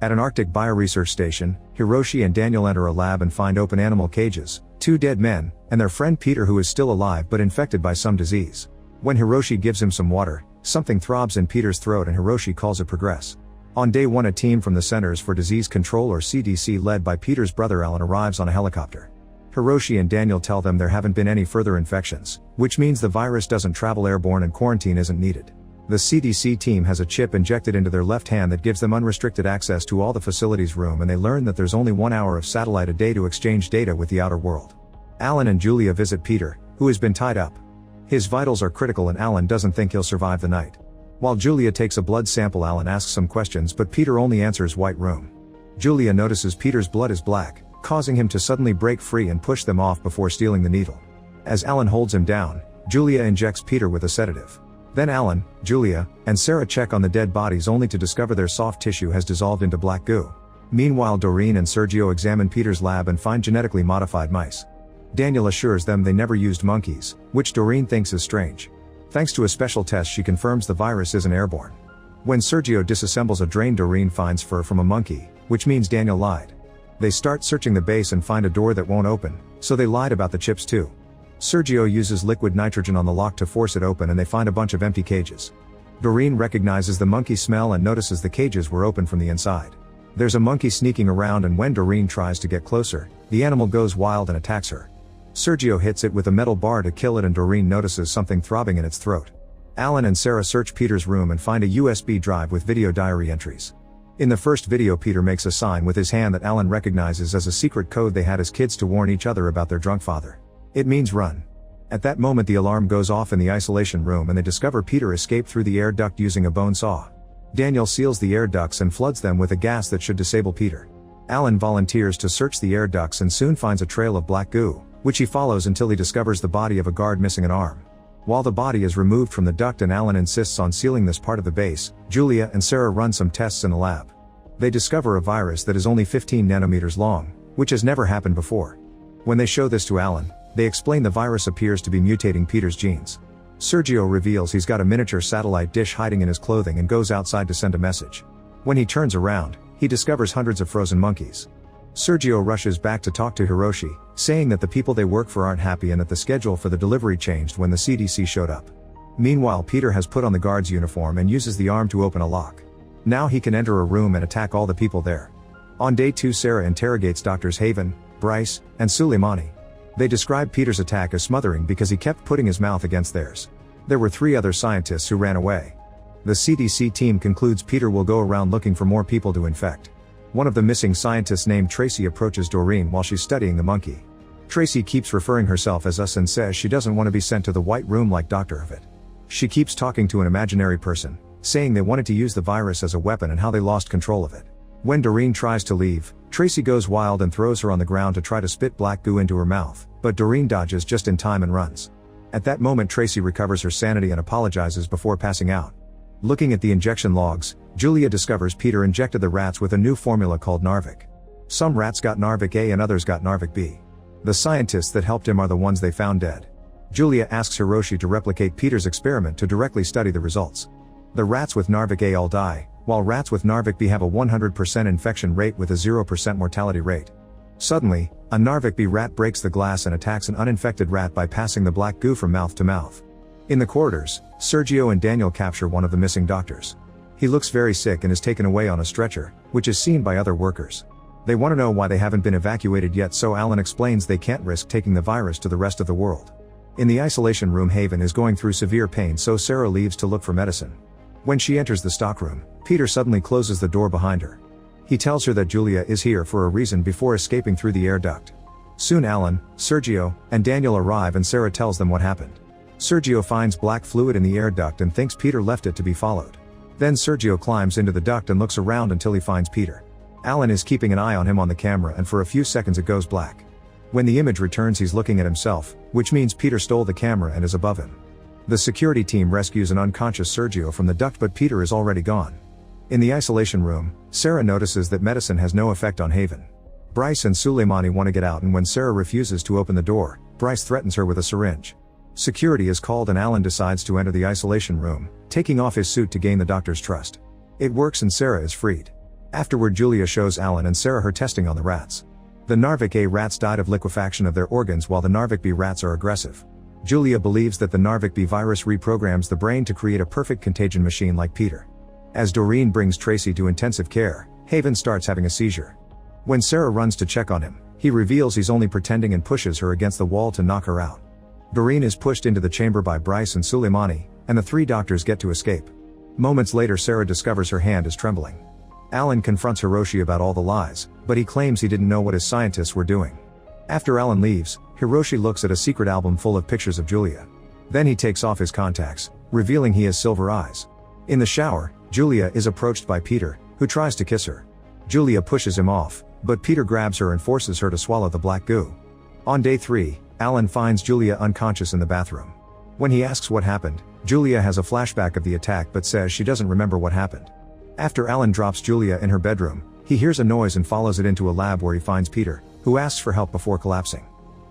At an Arctic bioresearch station, Hiroshi and Daniel enter a lab and find open animal cages, 2 dead men, and their friend Peter, who is still alive but infected by some disease. When Hiroshi gives him some water, something throbs in Peter's throat and Hiroshi calls it progress. On day 1, a team from the Centers for Disease Control or CDC led by Peter's brother Alan arrives on a helicopter. Hiroshi and Daniel tell them there haven't been any further infections, which means the virus doesn't travel airborne and quarantine isn't needed. The CDC team has a chip injected into their left hand that gives them unrestricted access to all the facility's room, and they learn that there's only 1 hour of satellite a day to exchange data with the outer world. Alan and Julia visit Peter, who has been tied up. His vitals are critical and Alan doesn't think he'll survive the night. While Julia takes a blood sample, Alan asks some questions but Peter only answers white room. Julia notices Peter's blood is black, causing him to suddenly break free and push them off before stealing the needle. As Alan holds him down, Julia injects Peter with a sedative. Then Alan, Julia, and Sarah check on the dead bodies only to discover their soft tissue has dissolved into black goo. Meanwhile, Doreen and Sergio examine Peter's lab and find genetically modified mice. Daniel assures them they never used monkeys, which Doreen thinks is strange. Thanks to a special test, she confirms the virus isn't airborne. When Sergio disassembles a drain, Doreen finds fur from a monkey, which means Daniel lied. They start searching the base and find a door that won't open, so they lied about the chips too. Sergio uses liquid nitrogen on the lock to force it open and they find a bunch of empty cages. Doreen recognizes the monkey smell and notices the cages were open from the inside. There's a monkey sneaking around, and when Doreen tries to get closer, the animal goes wild and attacks her. Sergio hits it with a metal bar to kill it and Doreen notices something throbbing in its throat. Alan and Sarah search Peter's room and find a USB drive with video diary entries. In the first video, Peter makes a sign with his hand that Alan recognizes as a secret code they had as kids to warn each other about their drunk father. It means run. At that moment, the alarm goes off in the isolation room and they discover Peter escaped through the air duct using a bone saw. Daniel seals the air ducts and floods them with a gas that should disable Peter. Alan volunteers to search the air ducts and soon finds a trail of black goo, which he follows until he discovers the body of a guard missing an arm. While the body is removed from the duct and Alan insists on sealing this part of the base, Julia and Sarah run some tests in the lab. They discover a virus that is only 15 nanometers long, which has never happened before. When they show this to Alan, they explain the virus appears to be mutating Peter's genes. Sergio reveals he's got a miniature satellite dish hiding in his clothing and goes outside to send a message. When he turns around, he discovers hundreds of frozen monkeys. Sergio rushes back to talk to Hiroshi, saying that the people they work for aren't happy and that the schedule for the delivery changed when the CDC showed up. Meanwhile, Peter has put on the guard's uniform and uses the arm to open a lock. Now he can enter a room and attack all the people there. On day 2, Sarah interrogates Drs. Haven, Bryce, and Suleimani. They describe Peter's attack as smothering because he kept putting his mouth against theirs. There were 3 other scientists who ran away. The CDC team concludes Peter will go around looking for more people to infect. One of the missing scientists named Tracy approaches Doreen while she's studying the monkey. Tracy keeps referring herself as us and says she doesn't want to be sent to the White Room like Dr. Hvitt. She keeps talking to an imaginary person, saying they wanted to use the virus as a weapon and how they lost control of it. When Doreen tries to leave, Tracy goes wild and throws her on the ground to try to spit black goo into her mouth, but Doreen dodges just in time and runs. At that moment, Tracy recovers her sanity and apologizes before passing out. Looking at the injection logs, Julia discovers Peter injected the rats with a new formula called Narvik. Some rats got Narvik A and others got Narvik B. The scientists that helped him are the ones they found dead. Julia asks Hiroshi to replicate Peter's experiment to directly study the results. The rats with Narvik A all die, while rats with Narvik B have a 100% infection rate with a 0% mortality rate. Suddenly, a Narvik B rat breaks the glass and attacks an uninfected rat by passing the black goo from mouth to mouth. In the corridors, Sergio and Daniel capture one of the missing doctors. He looks very sick and is taken away on a stretcher, which is seen by other workers. They want to know why they haven't been evacuated yet, so Alan explains they can't risk taking the virus to the rest of the world. In the isolation room, Haven is going through severe pain, so Sarah leaves to look for medicine. When she enters the stockroom, Peter suddenly closes the door behind her. He tells her that Julia is here for a reason before escaping through the air duct. Soon Alan, Sergio, and Daniel arrive and Sarah tells them what happened. Sergio finds black fluid in the air duct and thinks Peter left it to be followed. Then Sergio climbs into the duct and looks around until he finds Peter. Alan is keeping an eye on him on the camera and for a few seconds it goes black. When the image returns, he's looking at himself, which means Peter stole the camera and is above him. The security team rescues an unconscious Sergio from the duct, but Peter is already gone. In the isolation room, Sarah notices that medicine has no effect on Haven. Bryce and Suleimani want to get out, and when Sarah refuses to open the door, Bryce threatens her with a syringe. Security is called and Alan decides to enter the isolation room, taking off his suit to gain the doctor's trust. It works and Sarah is freed. Afterward, Julia shows Alan and Sarah her testing on the rats. The Narvik A rats died of liquefaction of their organs, while the Narvik B rats are aggressive. Julia believes that the Narvik B virus reprograms the brain to create a perfect contagion machine like Peter. As Doreen brings Tracy to intensive care, Haven starts having a seizure. When Sarah runs to check on him, he reveals he's only pretending and pushes her against the wall to knock her out. Doreen is pushed into the chamber by Bryce and Suleimani, and the three doctors get to escape. Moments later, Sarah discovers her hand is trembling. Alan confronts Hiroshi about all the lies, but he claims he didn't know what his scientists were doing. After Alan leaves, Hiroshi looks at a secret album full of pictures of Julia. Then he takes off his contacts, revealing he has silver eyes. In the shower, Julia is approached by Peter, who tries to kiss her. Julia pushes him off, but Peter grabs her and forces her to swallow the black goo. On day 3, Alan finds Julia unconscious in the bathroom. When he asks what happened, Julia has a flashback of the attack but says she doesn't remember what happened. After Alan drops Julia in her bedroom, he hears a noise and follows it into a lab where he finds Peter, who asks for help before collapsing.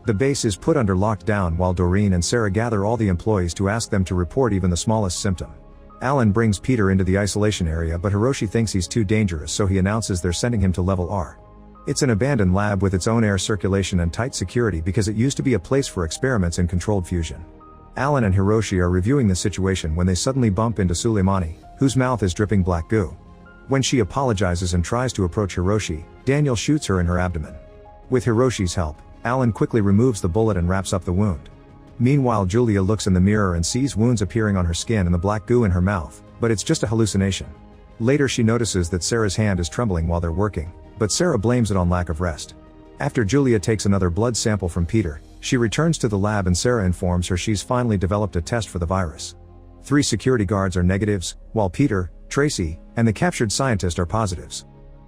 The base is put under lockdown while Doreen and Sarah gather all the employees to ask them to report even the smallest symptom. Alan brings Peter into the isolation area, but Hiroshi thinks he's too dangerous, so he announces they're sending him to level R. It's an abandoned lab with its own air circulation and tight security because it used to be a place for experiments in controlled fusion. Alan and Hiroshi are reviewing the situation when they suddenly bump into Suleimani, whose mouth is dripping black goo. When she apologizes and tries to approach Hiroshi, Daniel shoots her in her abdomen. With Hiroshi's help, Alan quickly removes the bullet and wraps up the wound. Meanwhile, Julia looks in the mirror and sees wounds appearing on her skin and the black goo in her mouth, but it's just a hallucination. Later, she notices that Sarah's hand is trembling while they're working, but Sarah blames it on lack of rest. After Julia takes another blood sample from Peter, she returns to the lab and Sarah informs her she's finally developed a test for the virus. 3 security guards are negatives, while Peter, Tracy, and the captured scientist are positives.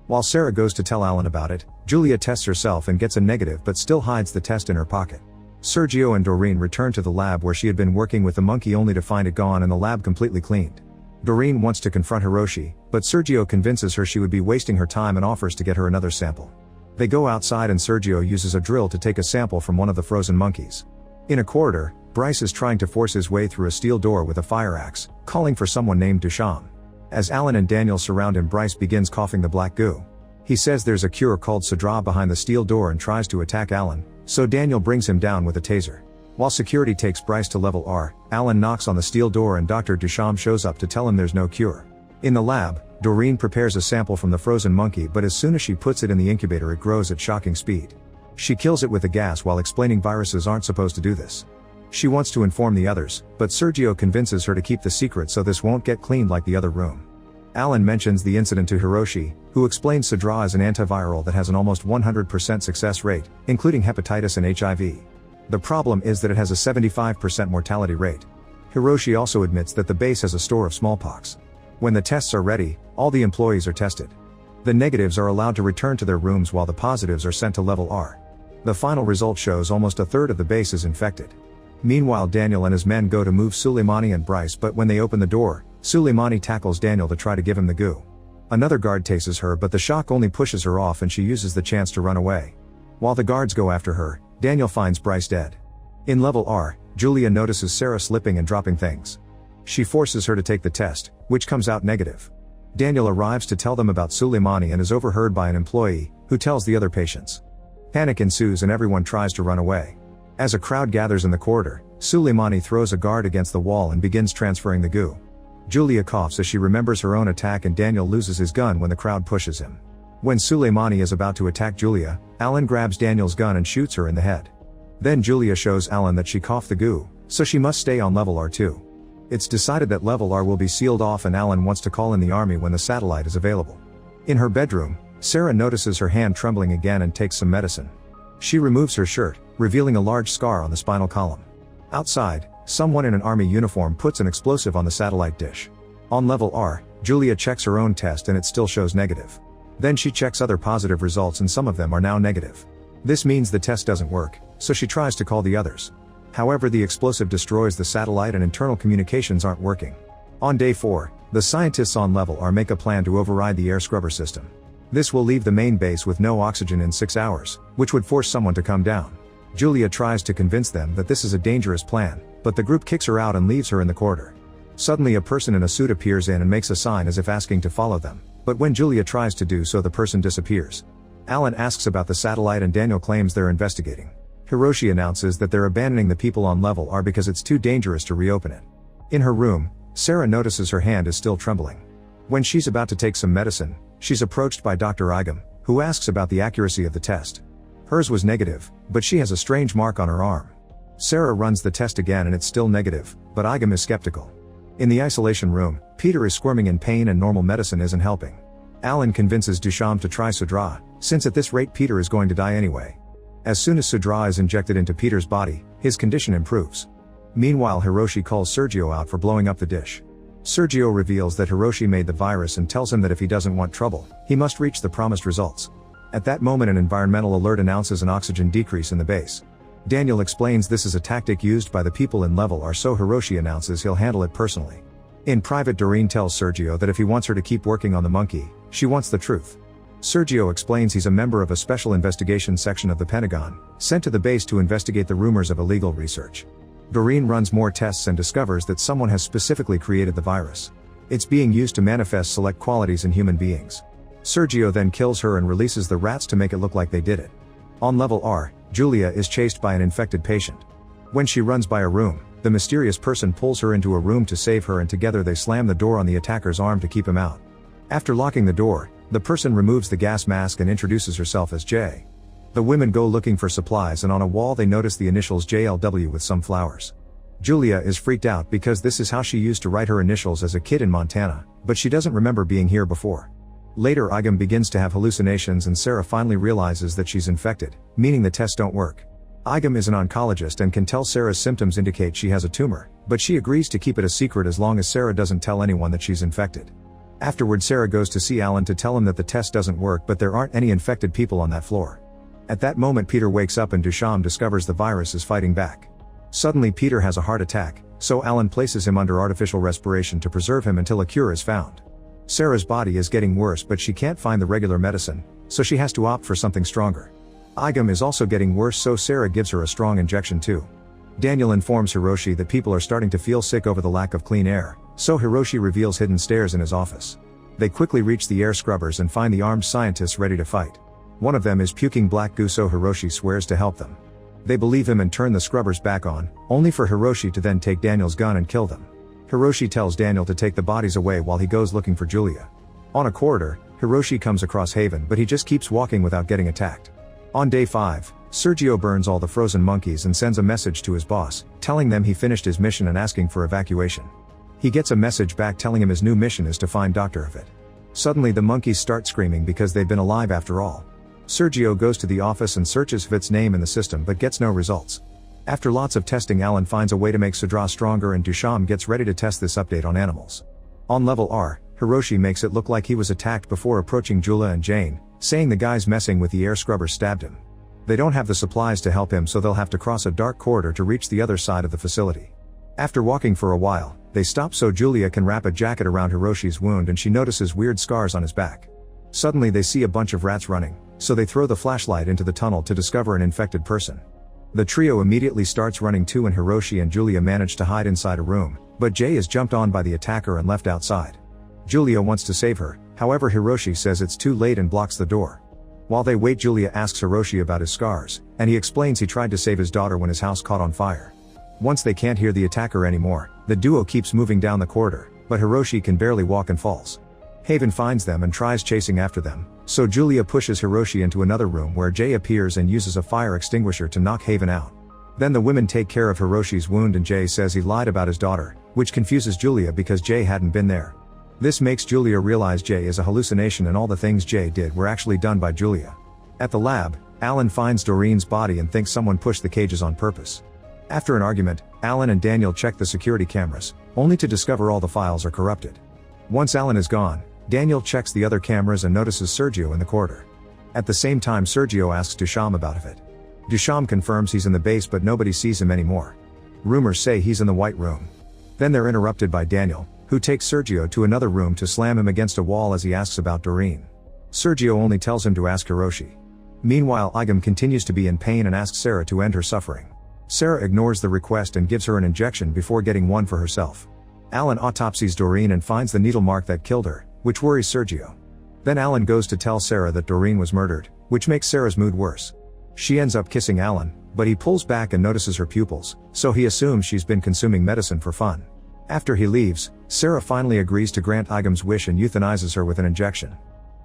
While Sarah goes to tell Alan about it, Julia tests herself and gets a negative but still hides the test in her pocket. Sergio and Doreen return to the lab where she had been working with the monkey only to find it gone and the lab completely cleaned. Doreen wants to confront Hiroshi, but Sergio convinces her she would be wasting her time and offers to get her another sample. They go outside and Sergio uses a drill to take a sample from one of the frozen monkeys. In a corridor, Bryce is trying to force his way through a steel door with a fire axe, calling for someone named Duchamp. As Alan and Daniel surround him, Bryce begins coughing the black goo. He says there's a cure called Sidra behind the steel door and tries to attack Alan, so Daniel brings him down with a taser. While security takes Bryce to level R, Alan knocks on the steel door and Dr. Duchamp shows up to tell him there's no cure. In the lab, Doreen prepares a sample from the frozen monkey, but as soon as she puts it in the incubator, it grows at shocking speed. She kills it with a gas while explaining viruses aren't supposed to do this. She wants to inform the others, but Sergio convinces her to keep the secret so this won't get cleaned like the other room. Alan mentions the incident to Hiroshi, who explains Sidra is an antiviral that has an almost 100% success rate, including hepatitis and HIV. The problem is that it has a 75% mortality rate. Hiroshi also admits that the base has a store of smallpox. When the tests are ready, all the employees are tested. The negatives are allowed to return to their rooms while the positives are sent to level R. The final result shows almost a third of the base is infected. Meanwhile, Daniel and his men go to move Suleimani and Bryce, but when they open the door, Suleimani tackles Daniel to try to give him the goo. Another guard tases her, but the shock only pushes her off and she uses the chance to run away. While the guards go after her, Daniel finds Bryce dead. In level R, Julia notices Sarah slipping and dropping things. She forces her to take the test, which comes out negative. Daniel arrives to tell them about Suleimani and is overheard by an employee, who tells the other patients. Panic ensues and everyone tries to run away. As a crowd gathers in the corridor, Suleimani throws a guard against the wall and begins transferring the goo. Julia coughs as she remembers her own attack and Daniel loses his gun when the crowd pushes him. When Suleimani is about to attack Julia, Alan grabs Daniel's gun and shoots her in the head. Then Julia shows Alan that she coughed the goo, so she must stay on level R2. It's decided that level R will be sealed off and Alan wants to call in the army when the satellite is available. In her bedroom, Sarah notices her hand trembling again and takes some medicine. She removes her shirt, revealing a large scar on the spinal column. Outside, someone in an army uniform puts an explosive on the satellite dish. On level R, Julia checks her own test and it still shows negative. Then she checks other positive results and some of them are now negative. This means the test doesn't work, so she tries to call the others. However, the explosive destroys the satellite and internal communications aren't working. On day 4, the scientists on level R make a plan to override the air scrubber system. This will leave the main base with no oxygen in 6 hours, which would force someone to come down. Julia tries to convince them that this is a dangerous plan, but the group kicks her out and leaves her in the corridor. Suddenly a person in a suit appears in and makes a sign as if asking to follow them. But when Julia tries to do so, the person disappears. Alan asks about the satellite and Daniel claims they're investigating. Hiroshi announces that they're abandoning the people on level R because it's too dangerous to reopen it. In her room, Sarah notices her hand is still trembling. When she's about to take some medicine, she's approached by Dr. Igam, who asks about the accuracy of the test. Hers was negative, but she has a strange mark on her arm. Sarah runs the test again and it's still negative, but Igam is skeptical. In the isolation room, Peter is squirming in pain and normal medicine isn't helping. Alan convinces Duchamp to try Sudra, since at this rate Peter is going to die anyway. As soon as Sudra is injected into Peter's body, his condition improves. Meanwhile, Hiroshi calls Sergio out for blowing up the dish. Sergio reveals that Hiroshi made the virus and tells him that if he doesn't want trouble, he must reach the promised results. At that moment, an environmental alert announces an oxygen decrease in the base. Daniel explains this is a tactic used by the people in level R, so Hiroshi announces he'll handle it personally. In private, Doreen tells Sergio that if he wants her to keep working on the monkey, she wants the truth. Sergio explains he's a member of a special investigation section of the Pentagon, sent to the base to investigate the rumors of illegal research. Doreen runs more tests and discovers that someone has specifically created the virus. It's being used to manifest select qualities in human beings. Sergio then kills her and releases the rats to make it look like they did it. On level R, Julia is chased by an infected patient. When she runs by a room, the mysterious person pulls her into a room to save her and together they slam the door on the attacker's arm to keep him out. After locking the door, the person removes the gas mask and introduces herself as J. The women go looking for supplies and on a wall they notice the initials JLW with some flowers. Julia is freaked out because this is how she used to write her initials as a kid in Montana, but she doesn't remember being here before. Later, Igam begins to have hallucinations and Sarah finally realizes that she's infected, meaning the tests don't work. Igam is an oncologist and can tell Sarah's symptoms indicate she has a tumor, but she agrees to keep it a secret as long as Sarah doesn't tell anyone that she's infected. Afterward, Sarah goes to see Alan to tell him that the test doesn't work but there aren't any infected people on that floor. At that moment, Peter wakes up and Duchamp discovers the virus is fighting back. Suddenly Peter has a heart attack, so Alan places him under artificial respiration to preserve him until a cure is found. Sarah's body is getting worse but she can't find the regular medicine, so she has to opt for something stronger. Igam is also getting worse, so Sarah gives her a strong injection too. Daniel informs Hiroshi that people are starting to feel sick over the lack of clean air, so Hiroshi reveals hidden stairs in his office. They quickly reach the air scrubbers and find the armed scientists ready to fight. One of them is puking black goo, so Hiroshi swears to help them. They believe him and turn the scrubbers back on, only for Hiroshi to then take Daniel's gun and kill them. Hiroshi tells Daniel to take the bodies away while he goes looking for Julia. On a corridor, Hiroshi comes across Haven but he just keeps walking without getting attacked. On day 5, Sergio burns all the frozen monkeys and sends a message to his boss, telling them he finished his mission and asking for evacuation. He gets a message back telling him his new mission is to find Dr. Avit. Suddenly the monkeys start screaming because they've been alive after all. Sergio goes to the office and searches Avit's name in the system but gets no results. After lots of testing, Alan finds a way to make Sudra stronger and Duchamp gets ready to test this update on animals. On level R, Hiroshi makes it look like he was attacked before approaching Julia and Jane, saying the guys messing with the air scrubber stabbed him. They don't have the supplies to help him, so they'll have to cross a dark corridor to reach the other side of the facility. After walking for a while, they stop so Julia can wrap a jacket around Hiroshi's wound and she notices weird scars on his back. Suddenly they see a bunch of rats running, so they throw the flashlight into the tunnel to discover an infected person. The trio immediately starts running too and Hiroshi and Julia manage to hide inside a room, but Jay is jumped on by the attacker and left outside. Julia wants to save her, however Hiroshi says it's too late and blocks the door. While they wait, Julia asks Hiroshi about his scars, and he explains he tried to save his daughter when his house caught on fire. Once they can't hear the attacker anymore, the duo keeps moving down the corridor, but Hiroshi can barely walk and falls. Haven finds them and tries chasing after them, so Julia pushes Hiroshi into another room where Jay appears and uses a fire extinguisher to knock Haven out. Then the women take care of Hiroshi's wound and Jay says he lied about his daughter, which confuses Julia because Jay hadn't been there. This makes Julia realize Jay is a hallucination and all the things Jay did were actually done by Julia. At the lab, Alan finds Doreen's body and thinks someone pushed the cages on purpose. After an argument, Alan and Daniel check the security cameras, only to discover all the files are corrupted. Once Alan is gone, Daniel checks the other cameras and notices Sergio in the corridor. At the same time, Sergio asks Duchamp about it. Duchamp confirms he's in the base but nobody sees him anymore. Rumors say he's in the White Room. Then they're interrupted by Daniel, who takes Sergio to another room to slam him against a wall as he asks about Doreen. Sergio only tells him to ask Hiroshi. Meanwhile, Igam continues to be in pain and asks Sarah to end her suffering. Sarah ignores the request and gives her an injection before getting one for herself. Alan autopsies Doreen and finds the needle mark that killed her, which worries Sergio. Then Alan goes to tell Sarah that Doreen was murdered, which makes Sarah's mood worse. She ends up kissing Alan, but he pulls back and notices her pupils, so he assumes she's been consuming medicine for fun. After he leaves, Sarah finally agrees to grant Igam's wish and euthanizes her with an injection.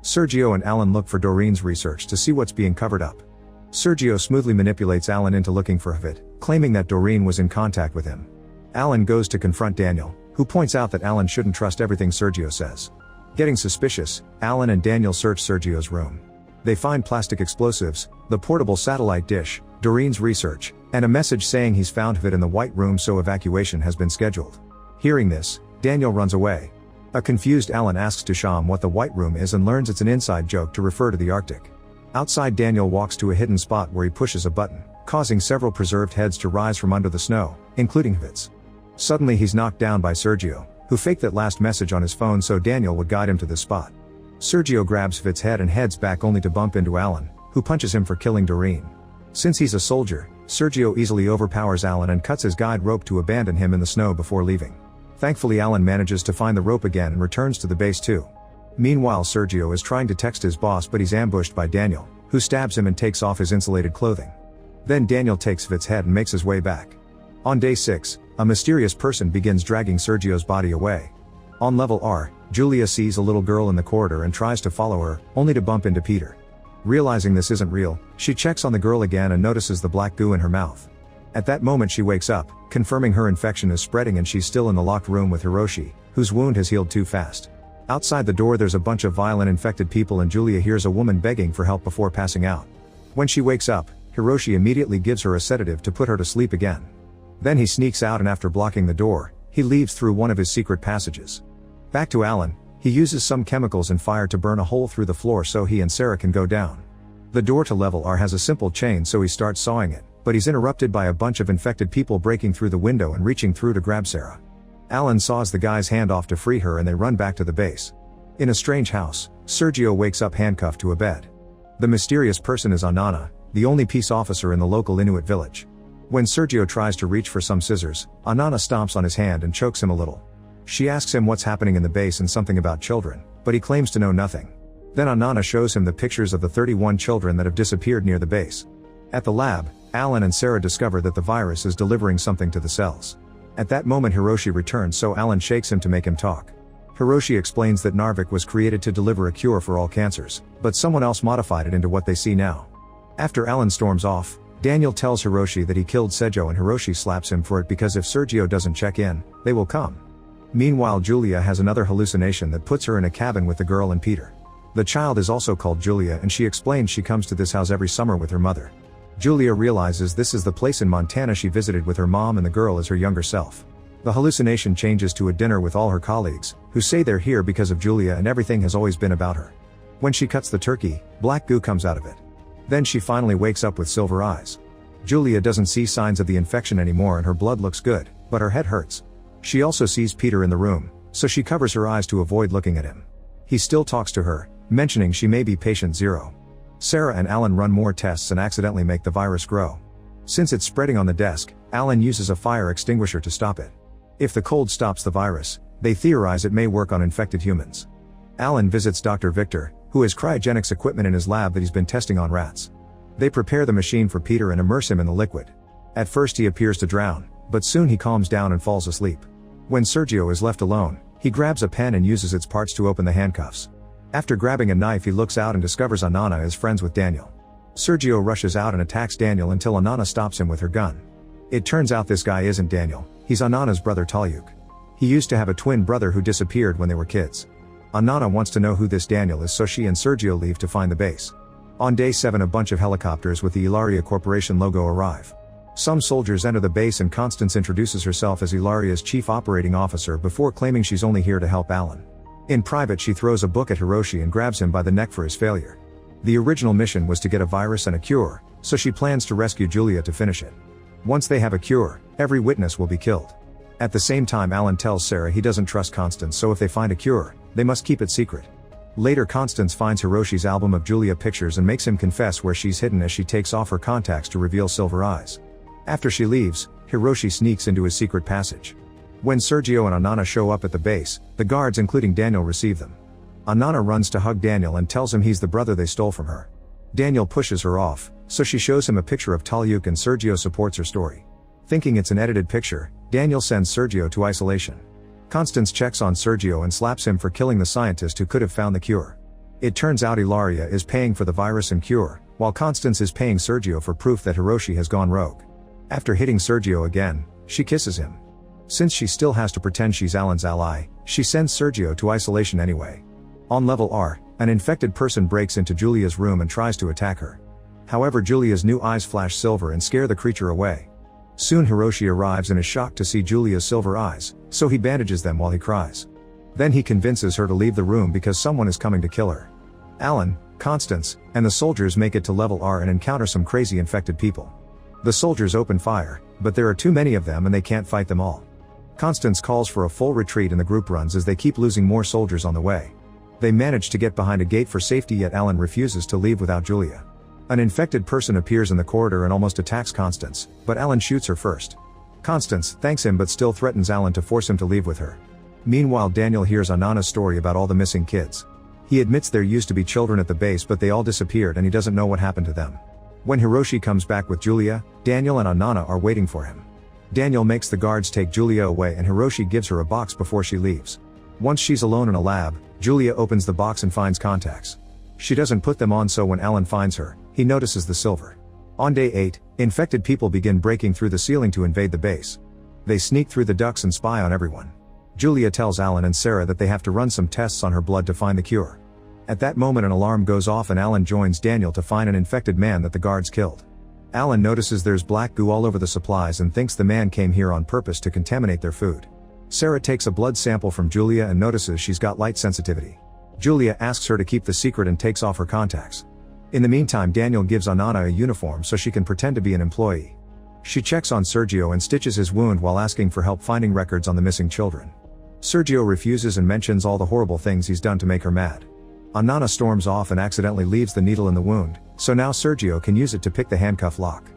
Sergio and Alan look for Doreen's research to see what's being covered up. Sergio smoothly manipulates Alan into looking for Havit, claiming that Doreen was in contact with him. Alan goes to confront Daniel, who points out that Alan shouldn't trust everything Sergio says. Getting suspicious, Alan and Daniel search Sergio's room. They find plastic explosives, the portable satellite dish, Doreen's research, and a message saying he's found Havit in the White Room, so evacuation has been scheduled. Hearing this, Daniel runs away. A confused Alan asks Dusham what the White Room is and learns it's an inside joke to refer to the Arctic. Outside, Daniel walks to a hidden spot where he pushes a button, causing several preserved heads to rise from under the snow, including Havit's. Suddenly he's knocked down by Sergio, who faked that last message on his phone so Daniel would guide him to this spot. Sergio grabs Havit's head and heads back only to bump into Alan, who punches him for killing Doreen. Since he's a soldier, Sergio easily overpowers Alan and cuts his guide rope to abandon him in the snow before leaving. Thankfully, Alan manages to find the rope again and returns to the base too. Meanwhile, Sergio is trying to text his boss, but he's ambushed by Daniel, who stabs him and takes off his insulated clothing. Then Daniel takes Havit's head and makes his way back. On day 6, a mysterious person begins dragging Sergio's body away. On level R, Julia sees a little girl in the corridor and tries to follow her, only to bump into Peter. Realizing this isn't real, she checks on the girl again and notices the black goo in her mouth. At that moment she wakes up, confirming her infection is spreading, and she's still in the locked room with Hiroshi, whose wound has healed too fast. Outside the door there's a bunch of violent infected people and Julia hears a woman begging for help before passing out. When she wakes up, Hiroshi immediately gives her a sedative to put her to sleep again. Then he sneaks out and after blocking the door, he leaves through one of his secret passages. Back to Alan, he uses some chemicals and fire to burn a hole through the floor so he and Sarah can go down. The door to level R has a simple chain, so he starts sawing it, but he's interrupted by a bunch of infected people breaking through the window and reaching through to grab Sarah. Alan saws the guy's hand off to free her and they run back to the base. In a strange house, Sergio wakes up handcuffed to a bed. The mysterious person is Anana, the only peace officer in the local Inuit village. When Sergio tries to reach for some scissors, Anana stomps on his hand and chokes him a little. She asks him what's happening in the base and something about children, but he claims to know nothing. Then Anana shows him the pictures of the 31 children that have disappeared near the base. At the lab, Alan and Sarah discover that the virus is delivering something to the cells. At that moment Hiroshi returns, so Alan shakes him to make him talk. Hiroshi explains that Narvik was created to deliver a cure for all cancers, but someone else modified it into what they see now. After Alan storms off, Daniel tells Hiroshi that he killed Sejo and Hiroshi slaps him for it because if Sergio doesn't check in, they will come. Meanwhile, Julia has another hallucination that puts her in a cabin with the girl and Peter. The child is also called Julia and she explains she comes to this house every summer with her mother. Julia realizes this is the place in Montana she visited with her mom and the girl is her younger self. The hallucination changes to a dinner with all her colleagues, who say they're here because of Julia and everything has always been about her. When she cuts the turkey, black goo comes out of it. Then she finally wakes up with silver eyes. Julia doesn't see signs of the infection anymore and her blood looks good, but her head hurts. She also sees Peter in the room, so she covers her eyes to avoid looking at him. He still talks to her, mentioning she may be patient 0. Sarah and Alan run more tests and accidentally make the virus grow. Since it's spreading on the desk, Alan uses a fire extinguisher to stop it. If the cold stops the virus, they theorize it may work on infected humans. Alan visits Dr. Victor, who has cryogenics equipment in his lab that he's been testing on rats. They prepare the machine for Peter and immerse him in the liquid. At first he appears to drown, but soon he calms down and falls asleep. When Sergio is left alone, he grabs a pen and uses its parts to open the handcuffs. After grabbing a knife he looks out and discovers Anana is friends with Daniel. Sergio rushes out and attacks Daniel until Anana stops him with her gun. It turns out this guy isn't Daniel, he's Anana's brother Talyuk. He used to have a twin brother who disappeared when they were kids. Anana wants to know who this Daniel is, so she and Sergio leave to find the base. On day 7 a bunch of helicopters with the Ilaria Corporation logo arrive. Some soldiers enter the base and Constance introduces herself as Ilaria's chief operating officer before claiming she's only here to help Alan. In private she throws a book at Hiroshi and grabs him by the neck for his failure. The original mission was to get a virus and a cure, so she plans to rescue Julia to finish it. Once they have a cure, every witness will be killed. At the same time Alan tells Sarah he doesn't trust Constance, so if they find a cure, they must keep it secret. Later Constance finds Hiroshi's album of Julia pictures and makes him confess where she's hidden as she takes off her contacts to reveal silver eyes. After she leaves, Hiroshi sneaks into his secret passage. When Sergio and Anana show up at the base, the guards including Daniel receive them. Anana runs to hug Daniel and tells him he's the brother they stole from her. Daniel pushes her off, so she shows him a picture of Talyuk and Sergio supports her story. Thinking it's an edited picture, Daniel sends Sergio to isolation. Constance checks on Sergio and slaps him for killing the scientist who could have found the cure. It turns out Ilaria is paying for the virus and cure, while Constance is paying Sergio for proof that Hiroshi has gone rogue. After hitting Sergio again, she kisses him. Since she still has to pretend she's Alan's ally, she sends Sergio to isolation anyway. On level R, an infected person breaks into Julia's room and tries to attack her. However, Julia's new eyes flash silver and scare the creature away. Soon Hiroshi arrives and is shocked to see Julia's silver eyes, so he bandages them while he cries. Then he convinces her to leave the room because someone is coming to kill her. Alan, Constance, and the soldiers make it to level R and encounter some crazy infected people. The soldiers open fire, but there are too many of them and they can't fight them all. Constance calls for a full retreat and the group runs as they keep losing more soldiers on the way. They manage to get behind a gate for safety, yet Alan refuses to leave without Julia. An infected person appears in the corridor and almost attacks Constance, but Alan shoots her first. Constance thanks him but still threatens Alan to force him to leave with her. Meanwhile, Daniel hears Anana's story about all the missing kids. He admits there used to be children at the base but they all disappeared and he doesn't know what happened to them. When Hiroshi comes back with Julia, Daniel and Anana are waiting for him. Daniel makes the guards take Julia away and Hiroshi gives her a box before she leaves. Once she's alone in a lab, Julia opens the box and finds contacts. She doesn't put them on, so when Alan finds her, he notices the silver. On day 8, infected people begin breaking through the ceiling to invade the base. They sneak through the ducts and spy on everyone. Julia tells Alan and Sarah that they have to run some tests on her blood to find the cure. At that moment an alarm goes off and Alan joins Daniel to find an infected man that the guards killed. Alan notices there's black goo all over the supplies and thinks the man came here on purpose to contaminate their food. Sarah takes a blood sample from Julia and notices she's got light sensitivity. Julia asks her to keep the secret and takes off her contacts. In the meantime, Daniel gives Anana a uniform so she can pretend to be an employee. She checks on Sergio and stitches his wound while asking for help finding records on the missing children. Sergio refuses and mentions all the horrible things he's done to make her mad. Anana storms off and accidentally leaves the needle in the wound, so now Sergio can use it to pick the handcuff lock.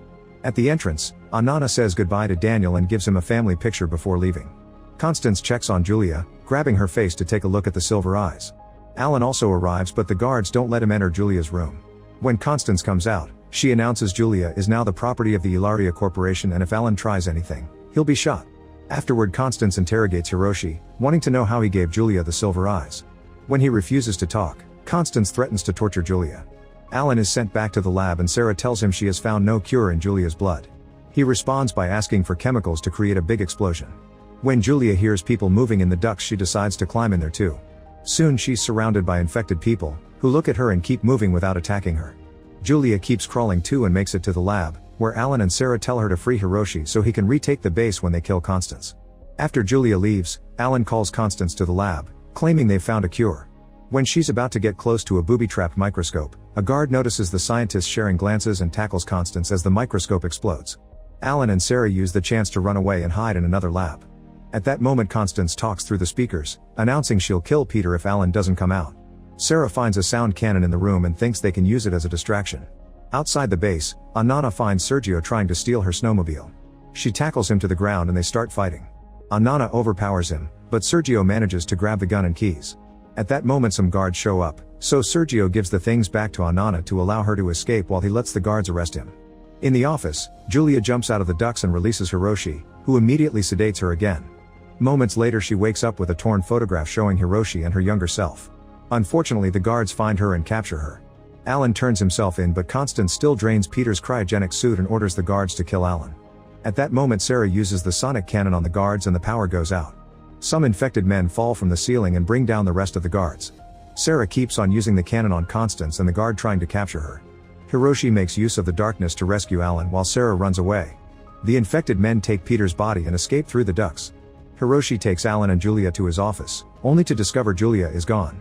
At the entrance, Anana says goodbye to Daniel and gives him a family picture before leaving. Constance checks on Julia, grabbing her face to take a look at the silver eyes. Alan also arrives but the guards don't let him enter Julia's room. When Constance comes out, she announces Julia is now the property of the Ilaria Corporation and if Alan tries anything, he'll be shot. Afterward, Constance interrogates Hiroshi, wanting to know how he gave Julia the silver eyes. When he refuses to talk, Constance threatens to torture Julia. Alan is sent back to the lab and Sarah tells him she has found no cure in Julia's blood. He responds by asking for chemicals to create a big explosion. When Julia hears people moving in the ducts, she decides to climb in there too. Soon she's surrounded by infected people, who look at her and keep moving without attacking her. Julia keeps crawling too and makes it to the lab, where Alan and Sarah tell her to free Hiroshi so he can retake the base when they kill Constance. After Julia leaves, Alan calls Constance to the lab, claiming they've found a cure. When she's about to get close to a booby-trapped microscope, a guard notices the scientists sharing glances and tackles Constance as the microscope explodes. Alan and Sarah use the chance to run away and hide in another lab. At that moment, Constance talks through the speakers, announcing she'll kill Peter if Alan doesn't come out. Sarah finds a sound cannon in the room and thinks they can use it as a distraction. Outside the base, Anana finds Sergio trying to steal her snowmobile. She tackles him to the ground and they start fighting. Anana overpowers him, but Sergio manages to grab the gun and keys. At that moment some guards show up, so Sergio gives the things back to Anana to allow her to escape while he lets the guards arrest him. In the office, Julia jumps out of the ducts and releases Hiroshi, who immediately sedates her again. Moments later she wakes up with a torn photograph showing Hiroshi and her younger self. Unfortunately, the guards find her and capture her. Alan turns himself in but Constance still drains Peter's cryogenic suit and orders the guards to kill Alan. At that moment Sarah uses the sonic cannon on the guards and the power goes out. Some infected men fall from the ceiling and bring down the rest of the guards. Sarah keeps on using the cannon on Constance and the guard trying to capture her. Hiroshi makes use of the darkness to rescue Alan while Sarah runs away. The infected men take Peter's body and escape through the ducts. Hiroshi takes Alan and Julia to his office, only to discover Julia is gone.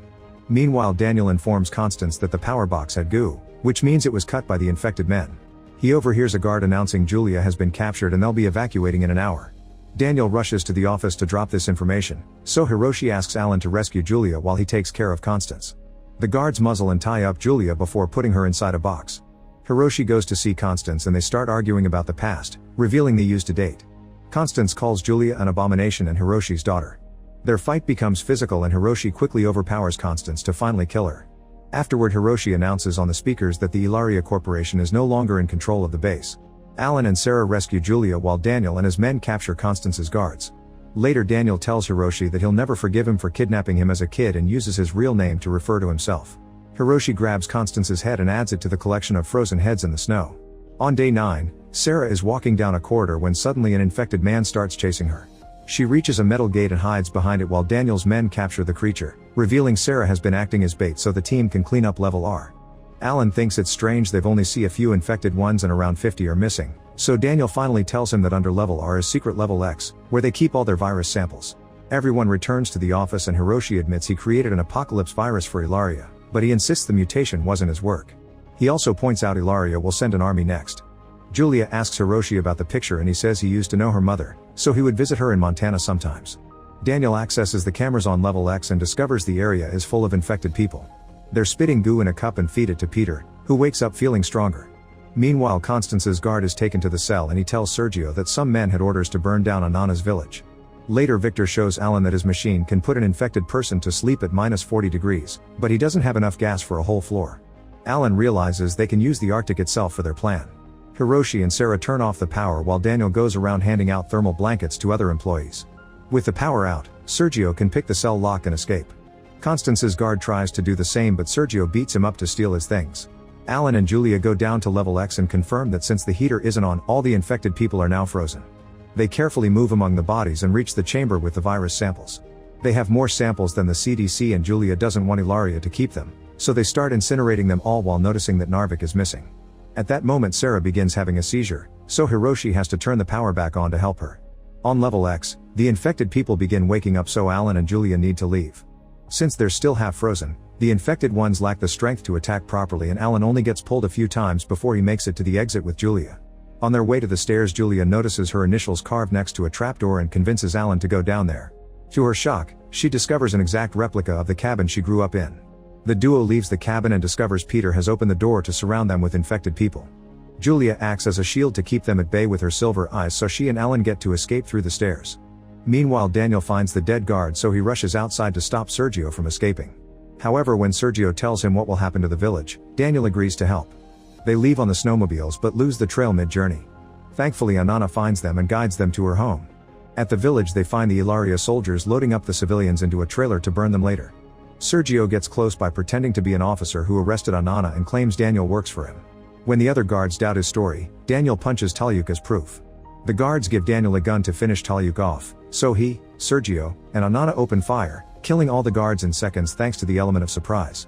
Meanwhile, Daniel informs Constance that the power box had goo, which means it was cut by the infected men. He overhears a guard announcing Julia has been captured and they'll be evacuating in an hour. Daniel rushes to the office to drop this information, so Hiroshi asks Alan to rescue Julia while he takes care of Constance. The guards muzzle and tie up Julia before putting her inside a box. Hiroshi goes to see Constance and they start arguing about the past, revealing they used to date. Constance calls Julia an abomination and Hiroshi's daughter. Their fight becomes physical and Hiroshi quickly overpowers Constance to finally kill her. Afterward, Hiroshi announces on the speakers that the Ilaria Corporation is no longer in control of the base. Alan and Sarah rescue Julia while Daniel and his men capture Constance's guards. Later, Daniel tells Hiroshi that he'll never forgive him for kidnapping him as a kid and uses his real name to refer to himself. Hiroshi grabs Constance's head and adds it to the collection of frozen heads in the snow. On day 9, Sarah is walking down a corridor when suddenly an infected man starts chasing her. She reaches a metal gate and hides behind it while Daniel's men capture the creature, revealing Sarah has been acting as bait so the team can clean up level R. Alan thinks it's strange they've only seen a few infected ones and around 50 are missing, so Daniel finally tells him that under level R is secret level X, where they keep all their virus samples. Everyone returns to the office and Hiroshi admits he created an apocalypse virus for Ilaria, but he insists the mutation wasn't his work. He also points out Ilaria will send an army next. Julia asks Hiroshi about the picture and he says he used to know her mother, so he would visit her in Montana sometimes. Daniel accesses the cameras on level X and discovers the area is full of infected people. They're spitting goo in a cup and feed it to Peter, who wakes up feeling stronger. Meanwhile, Constance's guard is taken to the cell and he tells Sergio that some men had orders to burn down Anana's village. Later, Victor shows Alan that his machine can put an infected person to sleep at minus 40 degrees, but he doesn't have enough gas for a whole floor. Alan realizes they can use the Arctic itself for their plan. Hiroshi and Sarah turn off the power while Daniel goes around handing out thermal blankets to other employees. With the power out, Sergio can pick the cell lock and escape. Constance's guard tries to do the same but Sergio beats him up to steal his things. Alan and Julia go down to level X and confirm that since the heater isn't on, all the infected people are now frozen. They carefully move among the bodies and reach the chamber with the virus samples. They have more samples than the CDC and Julia doesn't want Ilaria to keep them, so they start incinerating them all while noticing that Narvik is missing. At that moment, Sarah begins having a seizure, so Hiroshi has to turn the power back on to help her. On level X, the infected people begin waking up, so Alan and Julia need to leave. Since they're still half frozen, the infected ones lack the strength to attack properly and Alan only gets pulled a few times before he makes it to the exit with Julia. On their way to the stairs, Julia notices her initials carved next to a trapdoor and convinces Alan to go down there. To her shock, she discovers an exact replica of the cabin she grew up in. The duo leaves the cabin and discovers Peter has opened the door to surround them with infected people. Julia acts as a shield to keep them at bay with her silver eyes so she and Alan get to escape through the stairs. Meanwhile, Daniel finds the dead guard, so he rushes outside to stop Sergio from escaping. However, when Sergio tells him what will happen to the village, Daniel agrees to help. They leave on the snowmobiles but lose the trail mid-journey. Thankfully, Anana finds them and guides them to her home. At the village, they find the Ilaria soldiers loading up the civilians into a trailer to burn them later. Sergio gets close by pretending to be an officer who arrested Anana and claims Daniel works for him. When the other guards doubt his story, Daniel punches Talyuk as proof. The guards give Daniel a gun to finish Talyuk off, so he, Sergio, and Anana open fire, killing all the guards in seconds thanks to the element of surprise.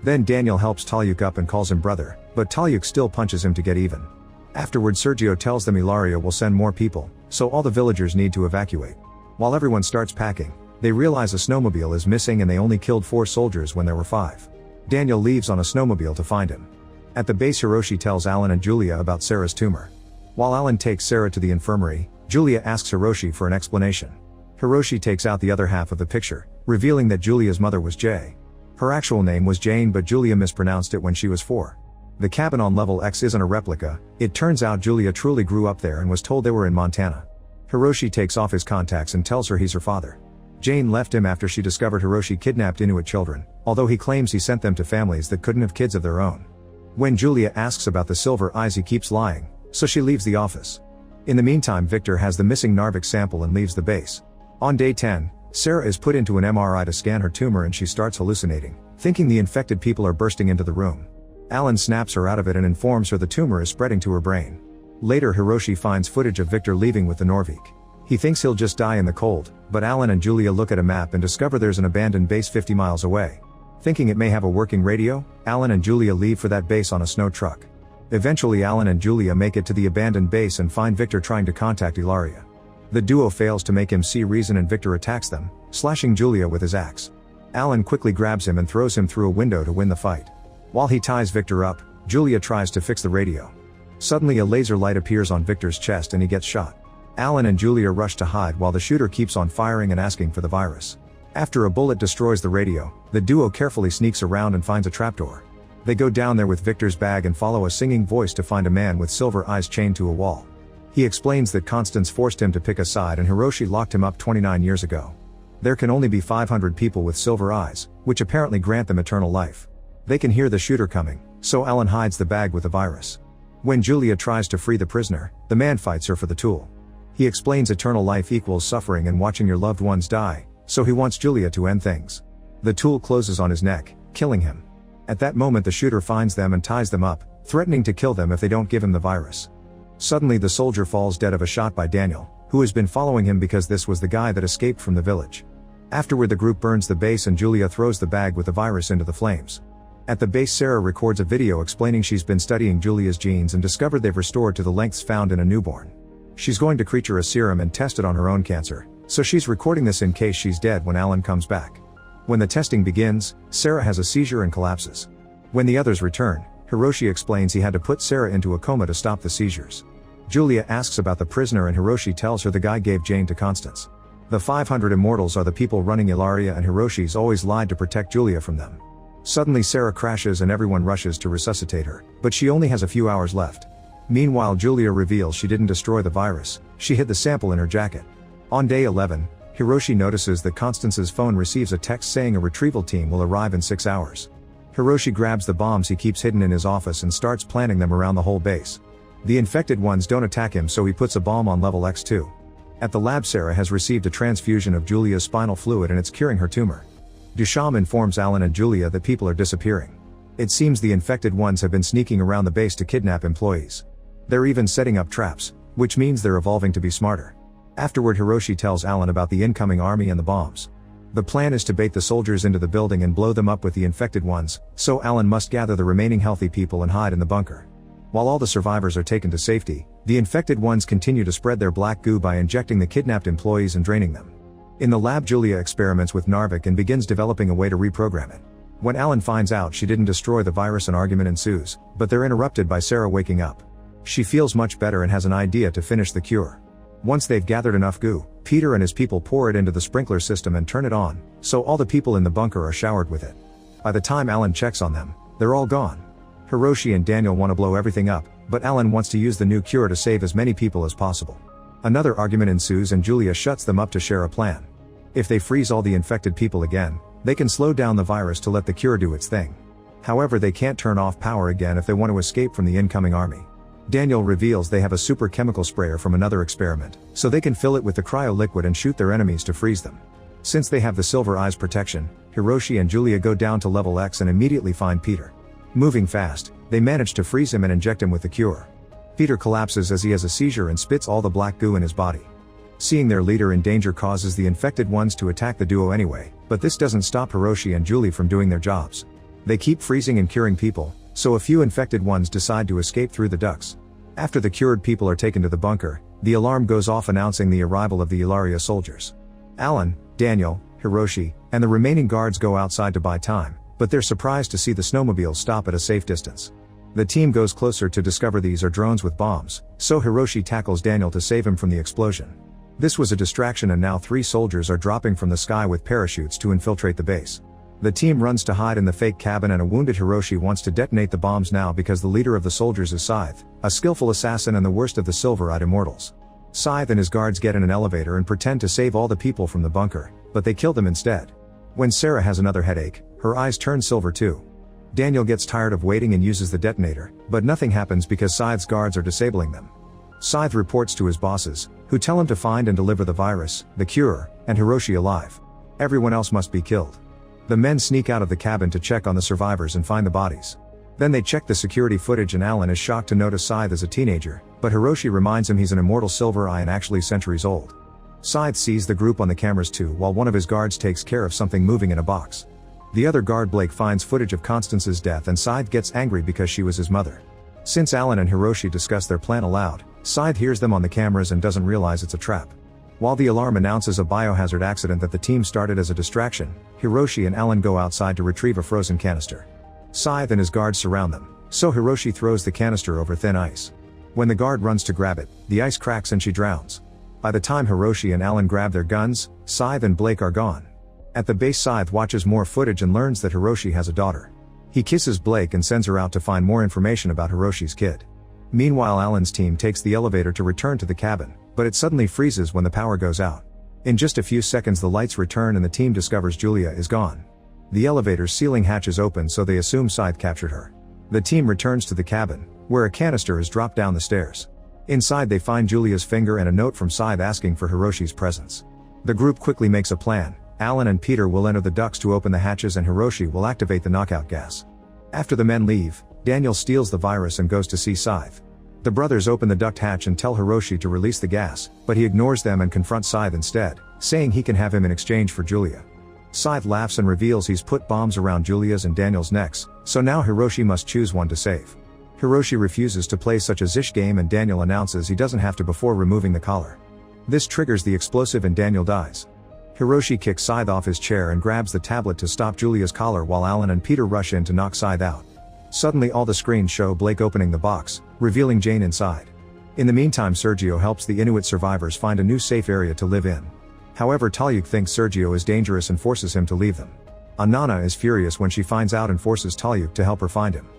Then Daniel helps Talyuk up and calls him brother, but Talyuk still punches him to get even. Afterward, Sergio tells them Ilaria will send more people, so all the villagers need to evacuate. While everyone starts packing, they realize a snowmobile is missing and they only killed 4 soldiers when there were 5. Daniel leaves on a snowmobile to find him. At the base, Hiroshi tells Alan and Julia about Sarah's tumor. While Alan takes Sarah to the infirmary, Julia asks Hiroshi for an explanation. Hiroshi takes out the other half of the picture, revealing that Julia's mother was Jay. Her actual name was Jane, but Julia mispronounced it when she was 4. The cabin on level X isn't a replica. It turns out Julia truly grew up there and was told they were in Montana. Hiroshi takes off his contacts and tells her he's her father. Jane left him after she discovered Hiroshi kidnapped Inuit children, although he claims he sent them to families that couldn't have kids of their own. When Julia asks about the silver eyes, he keeps lying, so she leaves the office. In the meantime, Victor has the missing Narvik sample and leaves the base. On day 10, Sarah is put into an MRI to scan her tumor and she starts hallucinating, thinking the infected people are bursting into the room. Alan snaps her out of it and informs her the tumor is spreading to her brain. Later, Hiroshi finds footage of Victor leaving with the Norvik. He thinks he'll just die in the cold, but Alan and Julia look at a map and discover there's an abandoned base 50 miles away. Thinking it may have a working radio, Alan and Julia leave for that base on a snow truck. Eventually, Alan and Julia make it to the abandoned base and find Victor trying to contact Ilaria. The duo fails to make him see reason and Victor attacks them, slashing Julia with his axe. Alan quickly grabs him and throws him through a window to win the fight. While he ties Victor up, Julia tries to fix the radio. Suddenly, a laser light appears on Victor's chest and he gets shot. Alan and Julia rush to hide while the shooter keeps on firing and asking for the virus. After a bullet destroys the radio, the duo carefully sneaks around and finds a trapdoor. They go down there with Victor's bag and follow a singing voice to find a man with silver eyes chained to a wall. He explains that Constance forced him to pick a side and Hiroshi locked him up 29 years ago. There can only be 500 people with silver eyes, which apparently grant them eternal life. They can hear the shooter coming, so Alan hides the bag with the virus. When Julia tries to free the prisoner, the man fights her for the tool. He explains eternal life equals suffering and watching your loved ones die, so he wants Julia to end things. The tool closes on his neck, killing him. At that moment the shooter finds them and ties them up, threatening to kill them if they don't give him the virus. Suddenly the soldier falls dead of a shot by Daniel, who has been following him because this was the guy that escaped from the village. Afterward the group burns the base and Julia throws the bag with the virus into the flames. At the base Sarah records a video explaining she's been studying Julia's genes and discovered they've restored to the lengths found in a newborn. She's going to creature a serum and test it on her own cancer, so she's recording this in case she's dead when Alan comes back. When the testing begins, Sarah has a seizure and collapses. When the others return, Hiroshi explains he had to put Sarah into a coma to stop the seizures. Julia asks about the prisoner and Hiroshi tells her the guy gave Jane to Constance. The 500 immortals are the people running Ilaria and Hiroshi's always lied to protect Julia from them. Suddenly Sarah crashes and everyone rushes to resuscitate her, but she only has a few hours left. Meanwhile Julia reveals she didn't destroy the virus, she hid the sample in her jacket. On day 11, Hiroshi notices that Constance's phone receives a text saying a retrieval team will arrive in 6 hours. Hiroshi grabs the bombs he keeps hidden in his office and starts planting them around the whole base. The infected ones don't attack him so he puts a bomb on level X2. At the lab Sarah has received a transfusion of Julia's spinal fluid and it's curing her tumor. Duchamp informs Alan and Julia that people are disappearing. It seems the infected ones have been sneaking around the base to kidnap employees. They're even setting up traps, which means they're evolving to be smarter. Afterward Hiroshi tells Alan about the incoming army and the bombs. The plan is to bait the soldiers into the building and blow them up with the infected ones, so Alan must gather the remaining healthy people and hide in the bunker. While all the survivors are taken to safety, the infected ones continue to spread their black goo by injecting the kidnapped employees and draining them. In the lab Julia experiments with Narvik and begins developing a way to reprogram it. When Alan finds out she didn't destroy the virus an argument ensues, but they're interrupted by Sarah waking up. She feels much better and has an idea to finish the cure. Once they've gathered enough goo, Peter and his people pour it into the sprinkler system and turn it on, so all the people in the bunker are showered with it. By the time Alan checks on them, they're all gone. Hiroshi and Daniel want to blow everything up, but Alan wants to use the new cure to save as many people as possible. Another argument ensues and Julia shuts them up to share a plan. If they freeze all the infected people again, they can slow down the virus to let the cure do its thing. However, they can't turn off power again if they want to escape from the incoming army. Daniel reveals they have a super chemical sprayer from another experiment, so they can fill it with the cryo liquid and shoot their enemies to freeze them. Since they have the silver eyes protection, Hiroshi and Julia go down to level X and immediately find Peter. Moving fast, they manage to freeze him and inject him with the cure. Peter collapses as he has a seizure and spits all the black goo in his body. Seeing their leader in danger causes the infected ones to attack the duo anyway, but this doesn't stop Hiroshi and Julie from doing their jobs. They keep freezing and curing people, so a few infected ones decide to escape through the ducts. After the cured people are taken to the bunker, the alarm goes off announcing the arrival of the Ilaria soldiers. Alan, Daniel, Hiroshi, and the remaining guards go outside to buy time, but they're surprised to see the snowmobiles stop at a safe distance. The team goes closer to discover these are drones with bombs, so Hiroshi tackles Daniel to save him from the explosion. This was a distraction and now 3 soldiers are dropping from the sky with parachutes to infiltrate the base. The team runs to hide in the fake cabin and a wounded Hiroshi wants to detonate the bombs now because the leader of the soldiers is Scythe, a skillful assassin and the worst of the silver-eyed immortals. Scythe and his guards get in an elevator and pretend to save all the people from the bunker, but they kill them instead. When Sarah has another headache, her eyes turn silver too. Daniel gets tired of waiting and uses the detonator, but nothing happens because Scythe's guards are disabling them. Scythe reports to his bosses, who tell him to find and deliver the virus, the cure, and Hiroshi alive. Everyone else must be killed. The men sneak out of the cabin to check on the survivors and find the bodies. Then they check the security footage and Alan is shocked to notice Scythe as a teenager, but Hiroshi reminds him he's an immortal silver eye and actually centuries old. Scythe sees the group on the cameras too while one of his guards takes care of something moving in a box. The other guard Blake finds footage of Constance's death and Scythe gets angry because she was his mother. Since Alan and Hiroshi discuss their plan aloud, Scythe hears them on the cameras and doesn't realize it's a trap. While the alarm announces a biohazard accident that the team started as a distraction, Hiroshi and Alan go outside to retrieve a frozen canister. Scythe and his guards surround them, so Hiroshi throws the canister over thin ice. When the guard runs to grab it, the ice cracks and she drowns. By the time Hiroshi and Alan grab their guns, Scythe and Blake are gone. At the base Scythe watches more footage and learns that Hiroshi has a daughter. He kisses Blake and sends her out to find more information about Hiroshi's kid. Meanwhile Alan's team takes the elevator to return to the cabin, but it suddenly freezes when the power goes out. In just a few seconds the lights return and the team discovers Julia is gone. The elevator's ceiling hatches open so they assume Scythe captured her. The team returns to the cabin, where a canister is dropped down the stairs. Inside they find Julia's finger and a note from Scythe asking for Hiroshi's presence. The group quickly makes a plan. Alan and Peter will enter the ducts to open the hatches and Hiroshi will activate the knockout gas. After the men leave, Daniel steals the virus and goes to see Scythe. The brothers open the duct hatch and tell Hiroshi to release the gas, but he ignores them and confronts Scythe instead, saying he can have him in exchange for Julia. Scythe laughs and reveals he's put bombs around Julia's and Daniel's necks, so now Hiroshi must choose one to save. Hiroshi refuses to play such a zish game and Daniel announces he doesn't have to before removing the collar. This triggers the explosive and Daniel dies. Hiroshi kicks Scythe off his chair and grabs the tablet to stop Julia's collar while Alan and Peter rush in to knock Scythe out. Suddenly all the screens show Blake opening the box, revealing Jane inside. In the meantime Sergio helps the Inuit survivors find a new safe area to live in. However Talyuk thinks Sergio is dangerous and forces him to leave them. Anana is furious when she finds out and forces Talyuk to help her find him.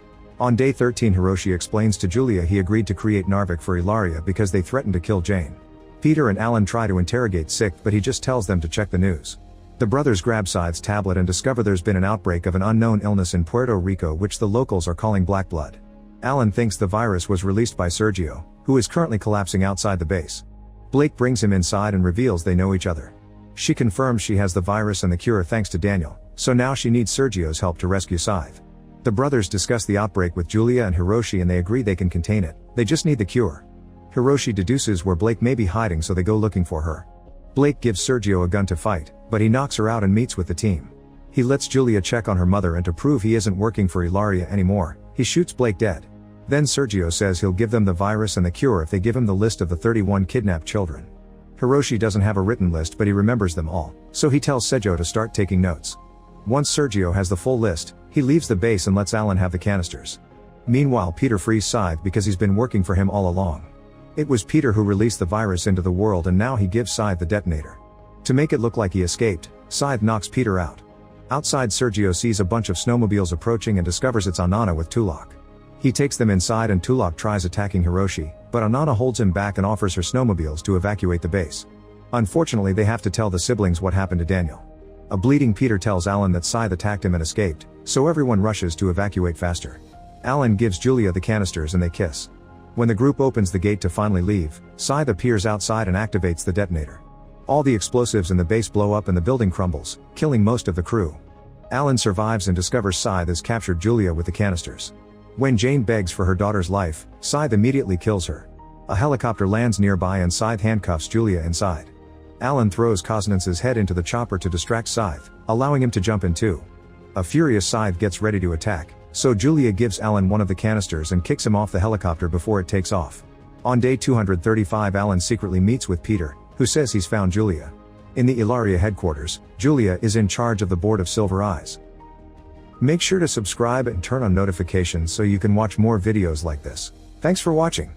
On day 13 Hiroshi explains to Julia he agreed to create Narvik for Ilaria because they threatened to kill Jane. Peter and Alan try to interrogate Sick but he just tells them to check the news. The brothers grab Scythe's tablet and discover there's been an outbreak of an unknown illness in Puerto Rico which the locals are calling black blood. Alan thinks the virus was released by Sergio, who is currently collapsing outside the base. Blake brings him inside and reveals they know each other. She confirms she has the virus and the cure thanks to Daniel, so now she needs Sergio's help to rescue Scythe. The brothers discuss the outbreak with Julia and Hiroshi and they agree they can contain it, they just need the cure. Hiroshi deduces where Blake may be hiding so they go looking for her. Blake gives Sergio a gun to fight, but he knocks her out and meets with the team. He lets Julia check on her mother and to prove he isn't working for Ilaria anymore, he shoots Blake dead. Then Sergio says he'll give them the virus and the cure if they give him the list of the 31 kidnapped children. Hiroshi doesn't have a written list but he remembers them all, so he tells Sejo to start taking notes. Once Sergio has the full list, he leaves the base and lets Alan have the canisters. Meanwhile Peter frees Scythe because he's been working for him all along. It was Peter who released the virus into the world and now he gives Scythe the detonator. To make it look like he escaped, Scythe knocks Peter out. Outside Sergio sees a bunch of snowmobiles approaching and discovers it's Anana with Tulak. He takes them inside and Tulak tries attacking Hiroshi, but Anana holds him back and offers her snowmobiles to evacuate the base. Unfortunately they have to tell the siblings what happened to Daniel. A bleeding Peter tells Alan that Scythe attacked him and escaped, so everyone rushes to evacuate faster. Alan gives Julia the canisters and they kiss. When the group opens the gate to finally leave, Scythe appears outside and activates the detonator. All the explosives in the base blow up and the building crumbles, killing most of the crew. Alan survives and discovers Scythe has captured Julia with the canisters. When Jane begs for her daughter's life, Scythe immediately kills her. A helicopter lands nearby and Scythe handcuffs Julia inside. Alan throws Kosnance's head into the chopper to distract Scythe, allowing him to jump in too. A furious Scythe gets ready to attack, so Julia gives Alan one of the canisters and kicks him off the helicopter before it takes off. On day 235 Alan secretly meets with Peter, who says he's found Julia. In the Ilaria headquarters, Julia is in charge of the Board of Silver Eyes. Make sure to subscribe and turn on notifications so you can watch more videos like this. Thanks for watching.